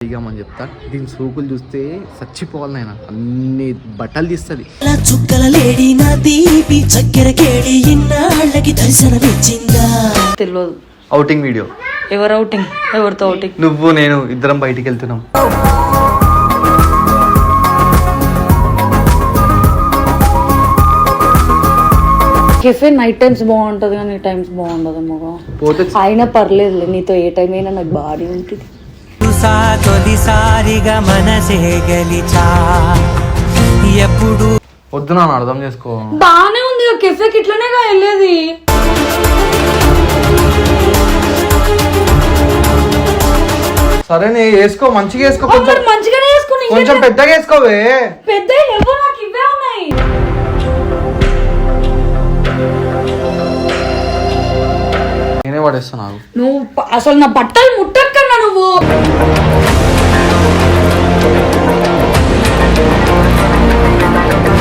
అని చెప్తా. దీని సూకులు చూస్తే చచ్చిపోవాలి నాయన. అన్ని బట్టలు తీస్తుంది. తెలియదు. Outing video. ఎవరు ఔటింగ్? ఎవరితో ఔటింగ్? నువ్వు నేను ఇద్దరం బయటికి వెళ్తున్నాం. కెఫే నైట్ టైమ్స్ బాగుంటది కానీ ఈ టైమ్స్ బాగుండదు మగ. పోతే అయినా పర్లేదు, నీతో ఏ టైం అయినా నాకు బాడీ ఉంటుంది. వద్దు నాన్న, అర్థం చేసుకో. బానే ఉంది కెఫేకి, ఇట్లనేగా వెళ్ళేది. సరే వేసుకో, మంచిగా వేసుకో. మంచిగానే వేసుకుని కొంచెం పెద్దగా వేసుకోవే. పెద్ద లేవు, నాకు ఇవే ఉన్నాయి. నేనే పడేస్తున్నాను. నువ్వు అసలు నా బట్టలు ముట్టక్కన్నా నువ్వు.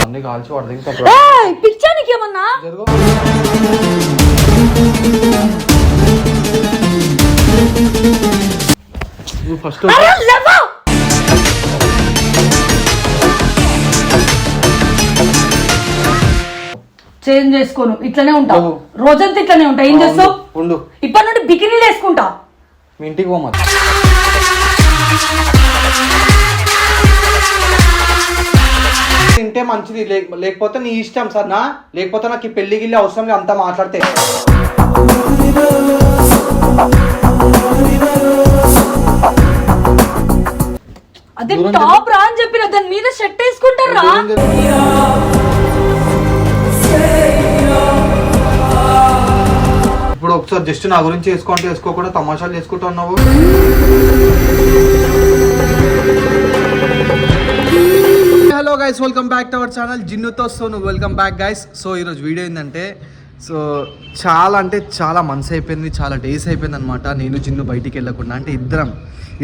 అన్ని కాల్చి పడదు. పిచ్చా నీకేమన్నా? ఫస్ట్ చేంజ్ చేసుకోను, ఇట్లనే ఉంటావు రోజంతా, ఇట్లనే ఉంటా. ఏం చేస్తావు? ఇప్పటి నుండి బికినీలు వేసుకుంటా. మీ ఇంటికి పోమా. తింటే మంచిది, లేకపోతే నీ ఇష్టం సార్. లేకపోతే నాకు ఈ పెళ్లి గిల్లి అవసరం లేదు. అంతా మాట్లాడితే అదే టాప్ రా అని చెప్పిన, దాని మీద షర్ట్ వేసుకుంటారా? ఇప్పుడు ఒకసారి జస్ట్ నా గురించి వేసుకోకుండా తమాషాలు చేసుకుంటా ఉన్నావు. Hello guys, welcome back to our channel జిన్నుతో. సో నువ్వు వెల్కమ్ బ్యాక్ గైస్. సో ఈరోజు వీడియో ఏంటంటే, సో చాలా అంటే చాలా మంత్స్ అయిపోయింది, చాలా డేస్ అయిపోయింది అనమాట. నేను జిన్ను బయటికి వెళ్ళకుండా, అంటే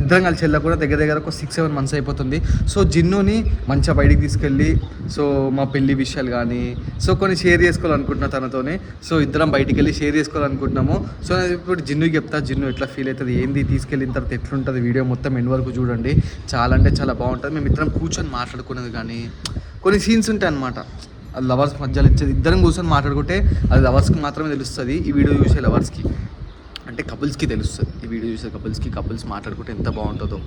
ఇద్దరం కలిసి వెళ్ళకుండా దగ్గర ఒక 6-7 మంత్స్ అయిపోతుంది. సో జిన్నుని మంచిగా బయటికి తీసుకెళ్ళి, సో మా పెళ్లి విషయాలు కానీ సో కొన్ని షేర్ చేసుకోవాలనుకుంటున్నా తనతోనే. సో ఇద్దరం బయటికి వెళ్ళి షేర్ చేసుకోవాలనుకుంటున్నాము. సో ఇప్పుడు జిన్నుకి చెప్తా, జిన్ను ఎట్లా ఫీల్ అవుతుంది, ఏంది, తీసుకెళ్ళిన తర్వాత ఎట్లుంటుంది, వీడియో మొత్తం ఎండ్ వరకు చూడండి. చాలా అంటే చాలా బాగుంటుంది. మేము ఇద్దరం కూర్చొని మాట్లాడుకునేది కానీ కొన్ని సీన్స్ ఉంటాయి అనమాట. అది లవర్స్ మధ్యలో ఇచ్చేది. ఇద్దరం కూర్చొని మాట్లాడుకుంటే అది లవర్స్కి మాత్రమే తెలుస్తుంది. ఈ వీడియో చూసే లవర్స్కి అంటే కపుల్స్కి తెలుస్తుంది. ఈ వీడియో చూసే కపుల్స్ మాట్లాడుకుంటే ఎంత బాగుంటుందో.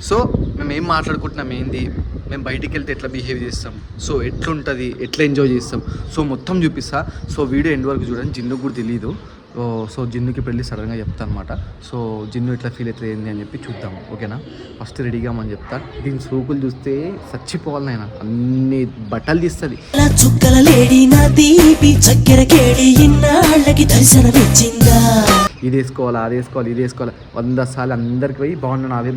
సో మేము ఏం మాట్లాడుకుంటున్నాం, ఏంది, మేము బయటికి వెళ్తే ఎట్లా బిహేవ్ చేస్తాం, సో ఎట్లుంటుంది, ఎట్లా ఎంజాయ్ చేస్తాం, సో మొత్తం చూపిస్తా. సో వీడియో ఎండ్ వరకు చూడండి. జిన్నుకు కూడా తెలియదు. సో జిన్నుకి పెళ్ళి సడన్గా చెప్తా అనమాట. సో జిన్ను ఎట్లా ఫీల్ అవుతుంది ఏంది అని చెప్పి చూద్దాం, ఓకేనా? ఫస్ట్ రెడీగా అని చెప్తా. దీని సూకులు చూస్తే చచ్చిపోవాలి నాయన. అన్ని బట్టలు తీస్తుంది. ఇది వేసుకోవాలా, అది వేసుకోవాలి, ఇది వేసుకోవాలి 100 సార్లు అందరికి పోయి బాగున్నావే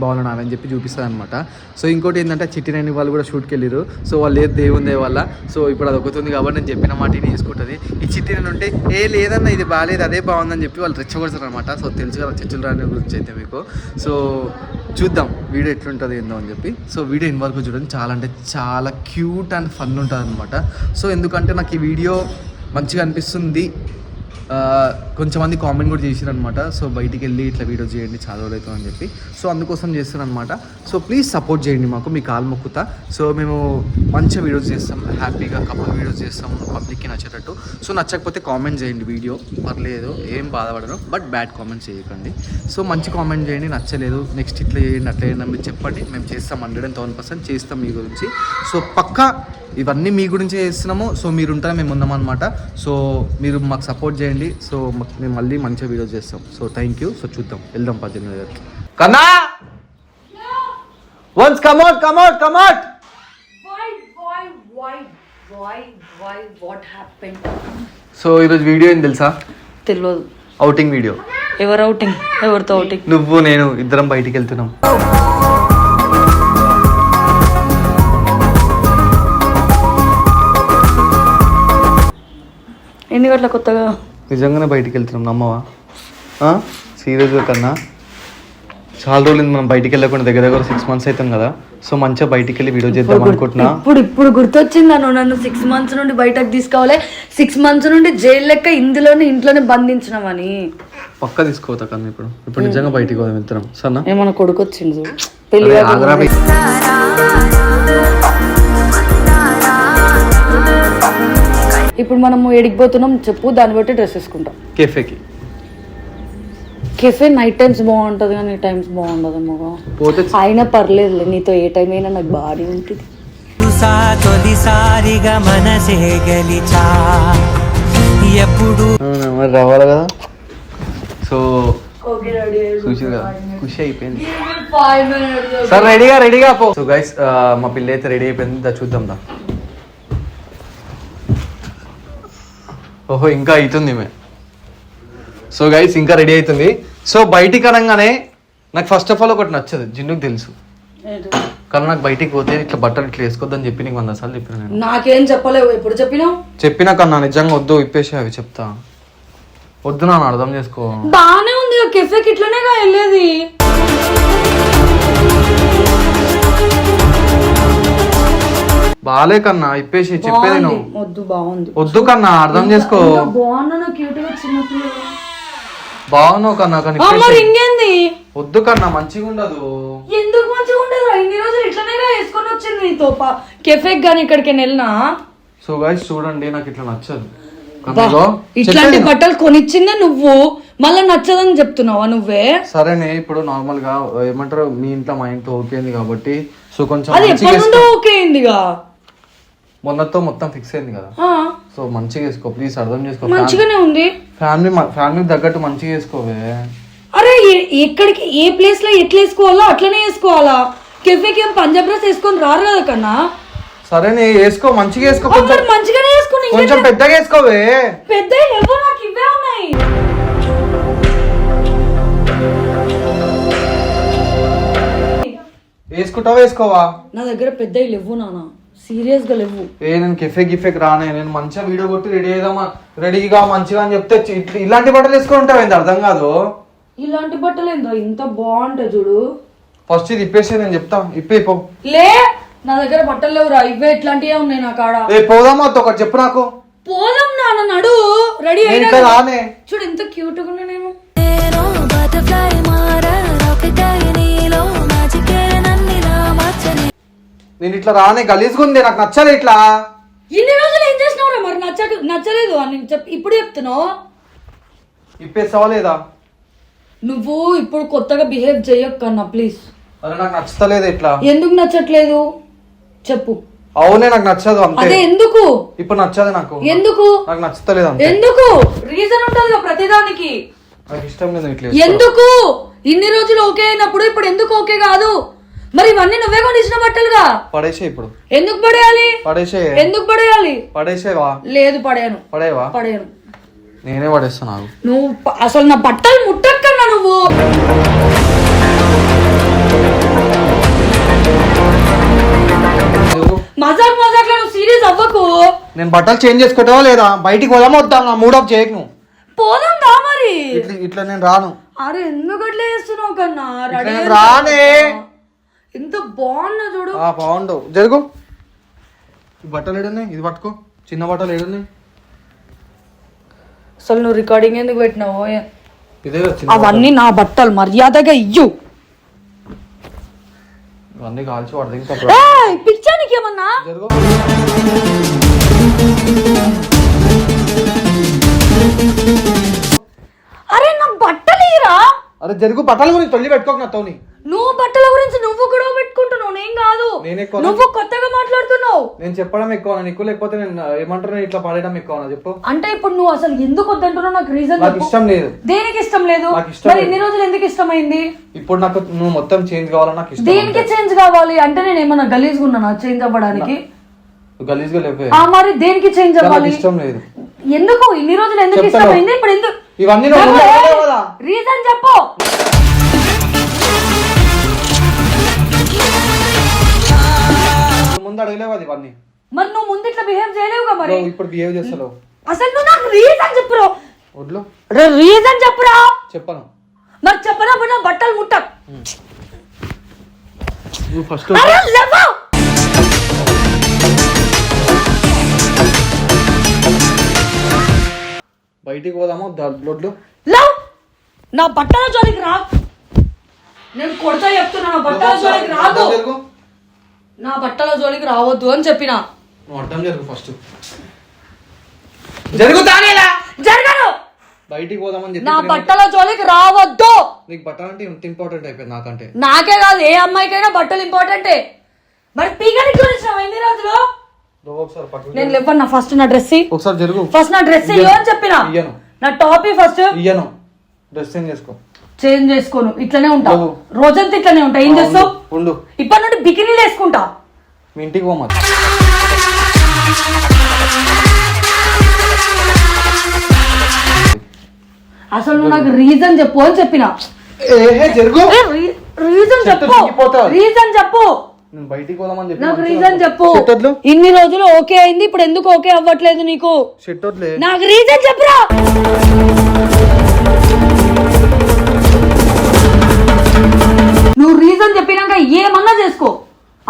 అని చెప్పి చూపిస్తుంది అనమాట. సో ఇంకోటి ఏంటంటే, చిట్టినేని వాళ్ళు కూడా షూట్కి వెళ్ళారు. సో వాళ్ళు లేదు దేవుందే వల్ల. సో ఇప్పుడు అది ఒకతుంది కాబట్టి నేను చెప్పిన మాట వేసుకుంటుంది. ఈ చిట్టినేని ఉంటే లేదన్నా ఇది బాగాలేదు, అదే బాగుందని చెప్పి వాళ్ళు రెచ్చగొడతారు అనమాట. సో తెలుసు కదా చర్చలు రాని గురించి అయితే మీకు. సో చూద్దాం వీడియో ఎట్లుంటుంది ఏందో అని చెప్పి. సో వీడియో ఇన్ వరకు చూడండి. చాలా అంటే చాలా క్యూట్ అండ్ ఫన్ ఉంటుంది అనమాట. సో ఎందుకంటే నాకు ఈ వీడియో మంచిగా అనిపిస్తుంది. కొంచెంమంది కామెంట్ కూడా చేసారు అనమాట. సో బయటికి వెళ్ళి ఇట్లా వీడియో చేయండి, చాలా రోజులు అవుతుంది అని చెప్పి. సో అందుకోసం చేస్తాను అనమాట. సో ప్లీజ్ సపోర్ట్ చేయండి మాకు, మీ కాలు మొక్కుతా. సో మేము మంచిగా వీడియోస్ చేస్తాం, హ్యాపీగా కపుల్ వీడియోస్ చేస్తాం, పబ్లిక్కి నచ్చేటట్టు. సో నచ్చకపోతే కామెంట్ చేయండి, వీడియో పర్లేదు, ఏం బాధపడను, బట్ బ్యాడ్ కామెంట్స్ చేయకండి. సో మంచి కామెంట్ చేయండి, నచ్చలేదు నెక్స్ట్ ఇట్లా చేయండి, అట్లా చేయండి మీరు చెప్పండి. మేము చేస్తాం, 110% చేస్తాం మీ గురించి. సో పక్కా ఇవన్నీ మీ గురించే చేస్తున్నాము. సో మీరు ఉంటారా, మేము ఉన్నామన్నమాట. సో మీరు మాకు సపోర్ట్ చేయండి. సో మేము మళ్ళీ మంచిగా వీడియోస్ చేస్తాం. So thank you. సో చూద్దాం, వెళ్దాం 18 దగ్గరికి. కన్నా వన్స్ కమౌట్. సో ఈరోజు వీడియో ఏం తెలుసా? తెలియదు. Outing video. ఎవరు ఔటింగ్? ఎవరితో ఔటింగ్? నువ్వు నేను ఇద్దరం బయటికి వెళ్తున్నాం. ఎన్ని గంటల కొత్తగా? నిజంగానే బయటికి వెళ్తున్నాం, నమ్మవా? సీరియస్గా కన్నా చాలా రోజులు మనం బయటికి వెళ్ళకుండా దగ్గర 6 months అవుతుంది కదా. సో మంచిగా బయటికి వెళ్ళి వీడియో చేద్దాం అనుకుంటున్నా. ఇప్పుడు గుర్తొచ్చింది నన్ను 6 months నుండి బయటకు తీసుకోవాలి, 6 months నుండి జైలు లెక్క ఇంట్లోనే బంధించినామని. పక్క తీసుకోవతా కన్నా ఇప్పుడు నిజంగా బయటికి పోదాం ఇద్దరం. సరేనా? ఏమన్నా కొడుకు వచ్చింది ఇప్పుడు మనము ఎడికి పోతున్నాం చెప్పు, దాన్ని బట్టి డ్రెస్ వేసుకుంటాం. కెఫే నైట్ టైమ్స్ బాగుంటది కానీ టైమ్స్ బాగుండదు మగ. అయినా పర్లేదు, నీతో ఏ టైం అయినా నాకు బాగానే ఉంటుంది. రావాలి కదా. సో ఖుషి అయిపోయింది. సార్ రెడీగా పో. సో గైస్ మా పిల్ల అయితే రెడీ అయిపోయింది, చూద్దాం దా. ఓహో ఇంకా అవుతుంది మే. సో గైస్ ఇంకా రెడీ అవుతుంది. సో బయటికి అనగానే నాకు ఫస్ట్ ఆఫ్ ఆల్ ఒకటి నచ్చదు, జిన్నుకు తెలుసు కానీ నాకు బయటికి పోతే ఇట్లా బట్టలు ఇట్లా వేసుకోవద్దని చెప్పి నీకు 100 సార్లు చెప్పిన. నేను నాకేం చెప్పలేవు, ఎప్పుడు చెప్పినా కన్నా నిజంగా వద్దు, ఇప్పేసి అవి చెప్తా. వద్దు నాన్న, అర్థం చేసుకో. బానే ఉంది కెఫేకి ఇట్లనేగా వెళ్ళేది. బాలే కన్నా, ఇప్పేసి చెప్పేది నువ్వు. వద్దు, బాగుంది. వద్దు కన్నా, అర్థం చేసుకో. బాగున్నా క్యూట్ గా చిన్నప్పుడు బాగున్నావు కన్నా, కానీ ఇంకేంది. వద్దు కన్నా, మంచిగా ఉండదు. ఎందుకు మంచిగా ఉండదు? ఇన్ని రోజులు ఇట్లనేగా వేసుకొని వచ్చింది నీతో కెఫేకి గానీ ఇక్కడికి వెళ్ళినా. సో గైస్ చూడండి, నాకు ఇట్లా నచ్చదు. ఇట్లాంటి బట్టలు కొనిచ్చిందే నువ్వు, మళ్ళీ నచ్చదని చెప్తున్నావా నువ్వే? సరేనే, ఇప్పుడు నార్మల్ గా ఏమంటారు, మీ ఇంట్లో మా ఇంట్లో ఓకే అయింది కాబట్టి సో కొంచెం అది ఎప్పటి నుండో ఓకే అయిందిగా, మొన్నతో మొత్తం ఫిక్స్ అయింది కదా. సో మంచిగా వేసుకో ప్లీజ్, అర్థం చేసుకో. మంచిగానే ఉంది. ఫ్యామిలీ తగ్గట్టు మంచిగా వేసుకోవే. అరే ఎక్కడికి ఏ ప్లేస్ లో ఎట్లా వేసుకోవాలో అట్లనే వేసుకోవాలా. కెఫేకి ఏం పంజాబ్ డ్రెస్ వేసుకొని రారు కదా కన్నా. సరేనే వేసుకో, మంచిగా వేసుకో, మంచిగానే వేసుకుని కొంచెం పెద్దగా వేసుకోవే. పెద్ద లేవు, నాకు ఇవే ఉన్నాయి. వేసుకుంటావా వేసుకోవా? నా దగ్గర పెద్దవి లేవు నాన్న, సీరియస్ గా లేవు. నేను కెఫేకి రానే, నేను మంచిగా వీడియో కొట్టి రెడీగా మంచిగా అని చెప్తే ఇలాంటి బట్టలు వేసుకొని ఉంటావు, ఏంటి అర్థం కాదు. ఇలాంటి బట్టలు ఏందో ఇంత బాగుంటాయి చూడు. ఫస్ట్ ఇది ఇప్పేసి నేను చెప్తా, ఇప్పేపో. లే, నా దగ్గర బట్టలు లేవురా, ఇవే ఇట్లాంటివే ఉన్నాయి నా కాడ. పోదామా ఒకటి చెప్పు నాకు. పోదాం నాన్న, నడు రెడీ అయినా రానే. చూడు ఎంత క్యూట్ గా ఉన్నానేమో. నేను ఇట్లా రానే, గలీజ్గుంది, నాకు నచ్చలే ఇట్లా. ఇన్ని రోజులు ఏం చేసినావురా మరి? నచ్చలేదు అని ఇప్పుడు చెప్తున్నావు. ఇప్పేసావా లేదా? నువ్వు ఇప్పుడు కొత్తగా బిహేవ్ చేయకన్నా ప్లీజ్. అరే నాకు నచ్చలేదు ఇట్లా. ఎందుకు నచ్చట్లేదు చెప్పు. అవునే నాకు నచ్చదు అంతే. అదే ఎందుకు ఇప్పుడు నచ్చదు నాకు. ఎందుకు నాకు నచ్చలేదు అంతే. ఎందుకు? రీజన్ ఉంటది ప్రతిదానికి. నాకు ఇష్టం లేదు ఇట్లా. ఎందుకు? ఇన్ని రోజులు ఓకే అయినప్పుడు ఇప్పుడు ఎందుకు ఓకే కాదు? మరి ఇవన్నీ నువ్వే కొనిచ్చిన బట్టలుగా. పడేసే ఇప్పుడు. ఎందుకు పడేయాలి? పడేసే. ఎందుకు పడేయాలి? పడేసేవా? లేదు పడేయను. పడేవా? పడేయను. నేనే పడేస్తాను. నువ్వు అసలు నా బట్టలు ముట్టక్కన్నా నువ్వు. మజాక్ లో నువ్వు సీరియస్ అవ్వకు. నేను బట్టలు చేంజ్ చేసుకుంటావా లేదా? బయటికి పోదామా వద్దా? నా మూడ్ ఆఫ్ చేయకు నువ్వు. పోదాం దా మరి. ఇట్లా నేను రాను. అరే ఎందుకు అట్లా చేస్తున్నావు కన్నా? రానే. ఎంత బాగున్నా చూడు. బాగుండు, జరుగు. బట్టలు ఏడున్నాయి? ఇది పట్టుకో. చిన్న బట్టలు ఏడున్నాయి? అసలు నువ్వు రికార్డింగ్ ఎందుకు పెట్టినావు? ఇదే అవన్నీ నా బట్టలు, మర్యాదగా ఇయ్యు. ఇవన్నీ కాల్చి పడదు ఇంకా. పిచ్చా నీకేమన్నా? అరే నా బట్టలు ఇరా. అరే జరుగు, బట్టల గురించి తొలి పెట్టుకోక నాతోని. నువ్వు బట్టల గురించి నువ్వు కూడా పెట్టుకుంటున్నావు, నేను కాదు. నువ్వు కొత్తగా మాట్లాడుతున్నావు. నేను చెప్పడం ఎక్కువ నీకు, లేకపోతే నేను ఏమంటారు ఇట్లా పడేయడం ఎక్కువ చెప్పు. అంటే ఇప్పుడు నువ్వు అసలు ఎందుకు వద్దంటున్నావు? నాకు రీజన్. నాకు ఇష్టం లేదు. దేనికి ఇష్టం లేదు? మరి ఇన్ని రోజులు ఎందుకు ఇష్టమైంది? ఇప్పుడు నాకు నువ్వు మొత్తం చేంజ్ కావాలని నాకు ఇష్టం. దేనికి చేంజ్ కావాలి అంటే నేను ఏమన్నా గలీజ్గా ఉన్నానా చేంజ్ అవ్వడానికి? గలీజ్గా లేవే. మరి దేనికి చేంజ్ అవ్వాలి? ఇష్టం లేదు. ఎందుకు ఇన్ని రోజులు ఎందుకు ఇష్టమైంది? ఇప్పుడు ఎందుకు? ఇవన్నీ రీజన్ చెప్పు. ముందు అడగలేవు అది ఇవన్నీ. మరి నువ్వు ముందు ఇట్లా బిహేవ్ చేయలేవుగా మరి. ఇప్పుడు బిహేవ్ చేస్తావు. అసలు నువ్వు నాకు రీజన్ చెప్పురా. వడ్లు రీజన్ చెప్పురా. చెప్పను. నాకు చెప్పినప్పుడు నా బట్టలు ముట్ట. నువ్వు ఫస్ట్ అరే లేవా. బయటికి పోదామా బ్లడ్లు లేవ్. నా బట్టల జోలికి రా. నేను కొడతా చెప్తున్నా, నా బట్టల జోలికి రాదు. నా బట్టల జోలికి రావద్దు అని చెప్పిన. నువ్వు అడ్డం జరుగు ఫస్ట్. జరుగుతానేలా జరగను. బయటికి పోదామని చెప్పి నా బట్టల జోలికి రావద్దు. నీకు బట్టలు అంటే ఎంత ఇంపార్టెంట్ అయిపోయింది నాకంటే. నాకే కాదు, ఏ అమ్మాయికైనా బట్టలు ఇంపార్టెంటే. మరి పీకనికి చూసినావు ఎన్ని రోజులు? నేను లేవన్నా. ఫస్ట్ నా డ్రెస్ ఒకసారి జరుగు. ఫస్ట్ నా డ్రెస్ ఇయ్యో అని చెప్పిన. నా టాప్ ఫస్ట్ ఇయ్యను. డ్రెస్ చేంజ్ చేసుకో. చేంజ్ చేసుకోను, ఇట్లనే ఉంటా. రోజంతా ఇట్లనే ఉంటా. ఏం చేస్తావు? ఉండు. ఇప్పటి నుండి బికినీలు వేసుకుంటా. మీ ఇంటికి పోమా. అసలు నువ్వు నాకు రీజన్ చెప్పు అని చెప్పిన. జరుగు. రీజన్ చెప్పు. రీజన్ చెప్పు. బయటికి పోదామని చెప్పి నాకు రీజన్ చెప్పు. ఇన్ని రోజులు ఓకే అయింది, ఇప్పుడు ఎందుకు ఓకే అవ్వట్లేదు నీకు? నాకు రీజన్ చెప్పురా. నువ్వు రీజన్ చెప్పినాక ఏమన్నా చేసుకో,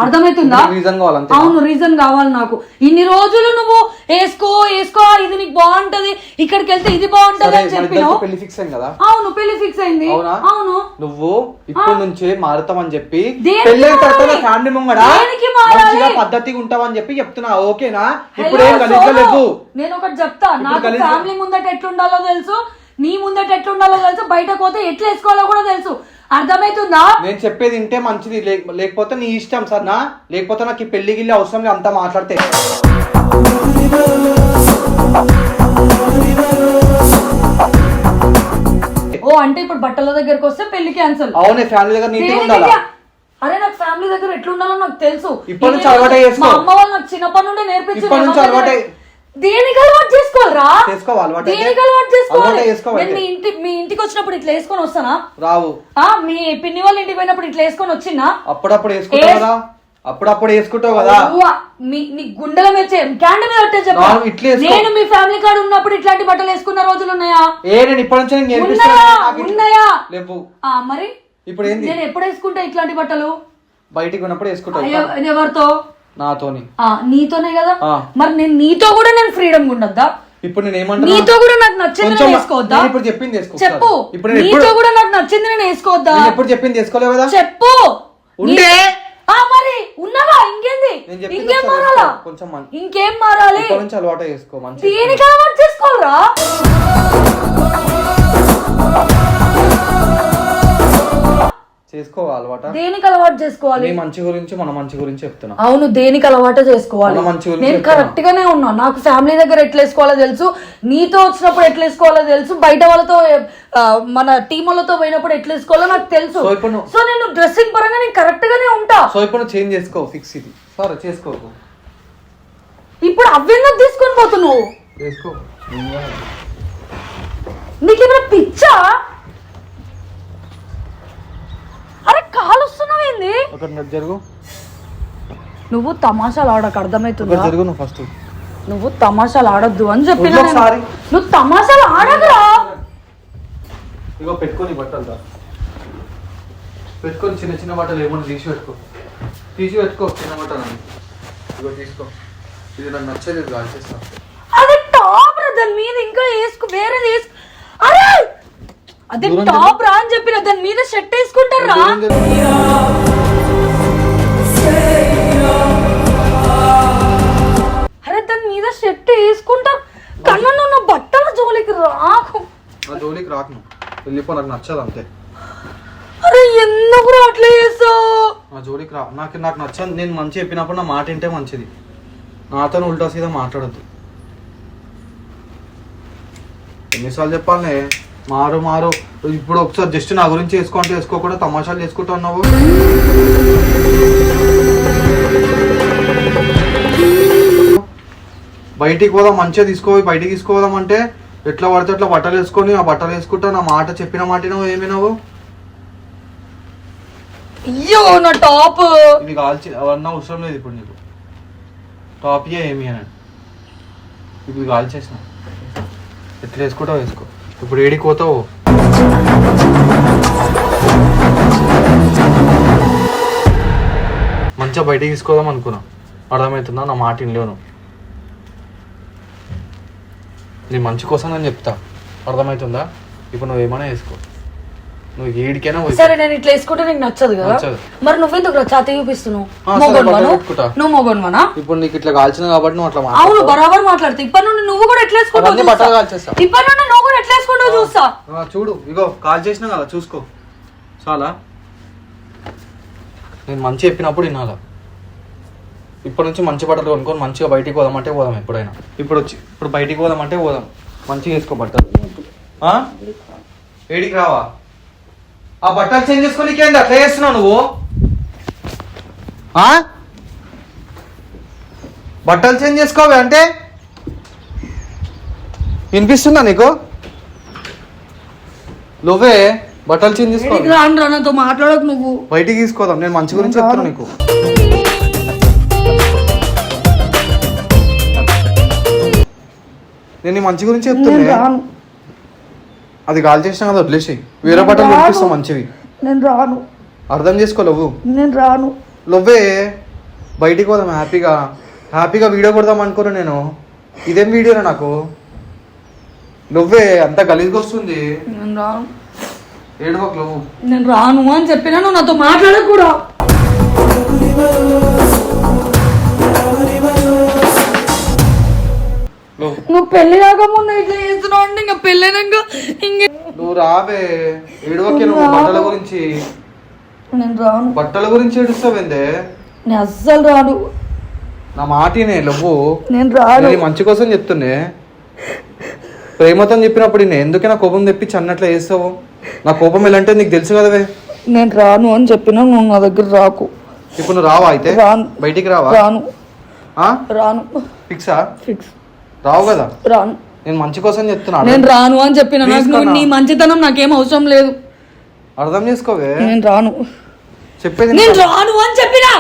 అర్థమవుతుందా? అవును, రీజన్ కావాలి నాకు. ఇన్ని రోజులు నువ్వు వేసుకో వేసుకో, ఇది నీకు బాగుంటది, ఇక్కడికి వెళ్తే ఇది బాగుంటది అని చెప్పినావు. పెళ్లి ఫిక్స్ అయింది కదా? అవును, పెళ్లి ఫిక్స్ అయింది. అవును, నువ్వు ఇప్పటి నుంచే మారుతావని చెప్పి ఫ్యామిలీ పద్ధతిగా ఉంటావని చెప్పి చెప్తున్నా. ఓకేనా? ఇప్పుడు ఏం కలిగలేదు. నేను ఒకటి చెప్తా, నాకు ఫ్యామిలీ ముందట ఎట్లుండాలో తెలుసు, నీ ముందట ఎట్లుండాలో తెలుసు, బయటకు పోతే ఎట్లా వేసుకోవాలో కూడా తెలుసు. అర్థమవుతుందా? నేను చెప్పేది ఇంటే మంచిది, లేకపోతే నీ ఇష్టం సార్ నా. లేకపోతే నాకు ఈ పెళ్లి గిల్లి అవసరం లేదు. అంతా మాట్లాడితే ఓ అంటే ఇప్పుడు బట్టల దగ్గరకు వస్తే పెళ్లి క్యాన్సల్. అవునే, ఫ్యామిలీ దగ్గర నీట్గా ఉండాలి. అరే నాకు ఫ్యామిలీ దగ్గర ఎట్లుండాలో నాకు తెలుసు. ఇప్పటి నుంచి అలవాటు చేసుకో. మా అమ్మ వాళ్ళు నాకు చిన్నప్పటి నుండి నేర్పించారు. ఇప్పటి నుంచి అలవాటు. దేనికి అలవాటు చేసుకోవాలరా? చేసుకోవాలి. దేనికి అలవాటు చేసుకోవాలి? మీ ఇంటికి వచ్చినప్పుడు ఇట్లా వేసుకొని వస్తానా? రావు. మీ పిన్ని వాళ్ళ ఇంటికి పోయినప్పుడు ఇట్లా వేసుకొని వచ్చినా? అప్పుడప్పుడు వేసుకుంటావు కదా. అప్పుడప్పుడు వేసుకుంటావు కదా. నీ గుండెల మీద క్యాండ్ మీద పెట్టే చెప్పు. నేను మీ ఫ్యామిలీ కార్డు ఉన్నప్పుడు ఇట్లాంటి బట్టలు వేసుకున్న రోజులు ఉన్నాయా? నేను ఇప్పటి నుంచి ఉన్నాయా? లేవు. మరి ఇప్పుడు ఏంది? నేను ఎప్పుడు వేసుకుంటా ఇట్లాంటి బట్టలు? బయటికి ఉన్నప్పుడు వేసుకుంటావు. ఎవరితో? నాతోని. నీతోనే కదా. మరి నేను నీతో కూడా నేను ఫ్రీడమ్ ఉండద్దా? ఇప్పుడు నేను ఏమంటా, నీతో కూడా నాకు నచ్చింది నేను వేసుకోవద్దా? ఇప్పుడు చెప్పింది చెప్పు. నీతో కూడా నాకు నచ్చింది నేను వేసుకోవద్దా? ఎప్పుడు చెప్పింది వేసుకోలేవు కదా. చెప్పు. మరి ఉన్నావా? ఇంకేంది? ఇంకేం మారాలా? ఇంకేం మారాలి? అలవాటు చేసుకో. మంచి దేనికి అలవాటు చేసుకోవాలరా? చేసుకోవాలి అలవాటు. దేనికి అలవాటు చేసుకోవాలి? మంచి గురించి మన మంచి గురించి చెప్తున్నా. అవును, దేనికి అలవాటు చేసుకోవాలి? నేను కరెక్ట్ గానే ఉన్నా. నాకు ఫ్యామిలీ దగ్గర ఎట్లా వేసుకోవాలో తెలుసు, నీతో వచ్చినప్పుడు ఎట్లా వేసుకోవాలో తెలుసు, బయట వాళ్ళతో మన టీం వాళ్ళతో పోయినప్పుడు ఎట్లా వేసుకోవాలో నాకు తెలుసు. సో నేను డ్రెస్సింగ్ పరంగా నేను కరెక్ట్ గానే ఉంటా. సో ఇప్పుడు చేంజ్ చేసుకో. ఫిక్స్ ఇది. సరే చేసుకోకు. ఇప్పుడు అవ్వేందుకు తీసుకొని పోతున్నావు? చేసుకో. నీకేమైనా పిచ్చా? అరే కాలు వస్తున్నావు ఏంది? జరుగు. నువ్వు తమాషాలు ఆడకు, అర్థమవుతుందా? జరుగు. నువ్వు ఫస్ట్ నువ్వు తమాషాలు ఆడొద్దు అని చెప్పిన. నువ్వు తమాషాలు ఆడకురా. ఇగో పెట్టుకొని బట్టలు పెట్టుకొని, చిన్న చిన్న బట్టలు ఏమన్నా తీసి పెట్టుకో. చిన్న బట్టలు ఇగో తీసుకో. ఇది నాకు నచ్చలేదు, కాల్చేస్తా. అది టాప్ రా, దాని మీద ఇంకా వేసుకో, వేరేది వేసుకో. అరే అదే టాప్ రా అని చెప్పిన, దాని మీద షర్ట్ వేసుకుంటారా? అరే దాని మీద షర్ట్ వేసుకుంటారు కన్నా. నువ్వు నా బట్టల జోలికి రాకు. నా జోలికి రాకు, వెళ్ళిపో. నాకు నచ్చదు అంతే. అరే ఎందుకు అట్లా చేస్తావు? నా జోలికి రా. నాకు నచ్చదు. నేను మంచి చెప్పినప్పుడు నా మాట వింటే మంచిది. నాతో ఉల్టా సీదా మాట్లాడద్దు. ఎన్నిసార్లు చెప్పాలనే? మారు. ఇప్పుడు ఒకసారి జస్ట్ నా గురించి వేసుకోంటే వేసుకోకుండా తమాషాలు చేసుకుంటా ఉన్నావు. బయటికి పోదాం, మంచిగా బయటికి తీసుకోదాం అంటే ఎట్లా పడితే అట్లా బట్టలు వేసుకొని ఆ బట్టలు వేసుకుంటా. నా మాట చెప్పిన మాటినావు. ఏమైనావు? అయ్యో నా టాప్ ఇది కాల్చి అవన్నీ అవసరం లేదు ఇప్పుడు నీకు. టాప్ ఏమి అని ఇప్పుడు కాల్చేసిన. ఎట్లా వేసుకుంటావు వేసుకో. ఇప్పుడు ఏడికి పోతావు? మంచిగా బయటికి తీసుకోదాం అనుకున్నా, అర్థమవుతుందా? నా మాట ఇంట్లోను నీ మంచి కోసం నేను చెప్తా, అర్థమవుతుందా? ఇప్పుడు నువ్వు ఏమైనా వేసుకో, నువ్వు ఏడికైనా సరే. నేను ఇట్లా వేసుకుంటే నీకు నచ్చదు కదా, మరి నువ్వెందుకు ఛాతీ చూపిస్తున్నావు? నువ్వు మొగోన్వనా? ఇప్పుడు నీకు ఇట్లా కాల్చిన కాబట్టి నువ్వు అట్లా అవును, బరాబర్ మాట్లాడుతా. ఇప్పటి నుండి నువ్వు కూడా ఎట్లా వేసుకుంటావు? బట్టలు కాల్చేస్తా. ఇప్పటి నుండి నువ్వు కూడా ఎట్లా వేసుకుంటావు చూస్తా. చూడు, ఇగో కాల్ చేసినా కదా, చూసుకో. చాలా నేను మంచి చెప్పినప్పుడు వినాలా. ఇప్పటి నుంచి మంచి బట్టలు కొనుక్కొని మంచిగా బయటికి పోదామంటే పోదాం. ఎప్పుడైనా ఇప్పుడు బయటికి పోదామంటే పోదాం. మంచిగా వేసుకో బట్టలు. ఏడికి రావా? ఆ బట్టలు చేంజ్ చేసుకోనికి ఏంది అట్లా చేస్తున్నావు నువ్వు? బట్టలు చేంజ్ చేసుకోవే అంటే వినిపిస్తుందా నీకు? నువ్వే బట్టలు చేంజ్ చేసుకో. నాతో మాట్లాడకు, నువ్వు బయటికి తీసుకోదాం. నేను మంచి గురించి చెప్తాను నీకు. నేను నీ మంచి గురించి చెప్తున్నా. అది కాల్ చేసినా కదా, వదిలేసి వేరే బట్టలు కనిపిస్తావు మంచివి. నేను రాను. అర్థం చేసుకో నువ్వు. నేను రాను. నువ్వే బయటికి పోదాం, హ్యాపీగా వీడియో కొడదాం అనుకున్నా నేను. ఇదేం వీడియోనా నాకు? నువ్వే అంత గలీజ్గా వస్తుంది. నేను రాను. ఏడుకోకు నువ్వు. నేను రాను అని చెప్పినా నువ్వు నాతో మాట్లాడకు కూడా. నువ్వు పెళ్లి కాకముందు ఇట్లా చేస్తున్నావు అంటే ఇంకా పెళ్ళైనాక నువ్వు రావే. ఏడువకే నువ్వు బట్టల గురించి. నేను రాను. బట్టల గురించి ఏడుస్తావేందే? నేను అస్సలు రాను. నా మాటినే నువ్వు. నేను రాను. మంచి కోసం చెప్తున్నే. ప్రేమతో చెప్పినప్పుడు నేను ఎందుకైనా కోపం తెప్పించి అన్నట్లు చేస్తావు? నా కోపం ఎలా అంటే నీకు తెలుసు కదవే. నేను రాను అని చెప్పినా నువ్వు నా దగ్గర రాకు. ఇప్పుడు నువ్వు రావా? అయితే రాను. బయటికి రావా? రాను. రాను. ఫిక్సా? ఫిక్స్. రావు కదా? రాను. నేను మంచి కోసం చెప్తున్నా. నేను రాను అని చెప్పిన. నీ మంచితనం నాకేం అవసరం లేదు. అర్థం చేసుకోవే. నేను రాను. చెప్పేది నేను రాను అని చెప్పినా.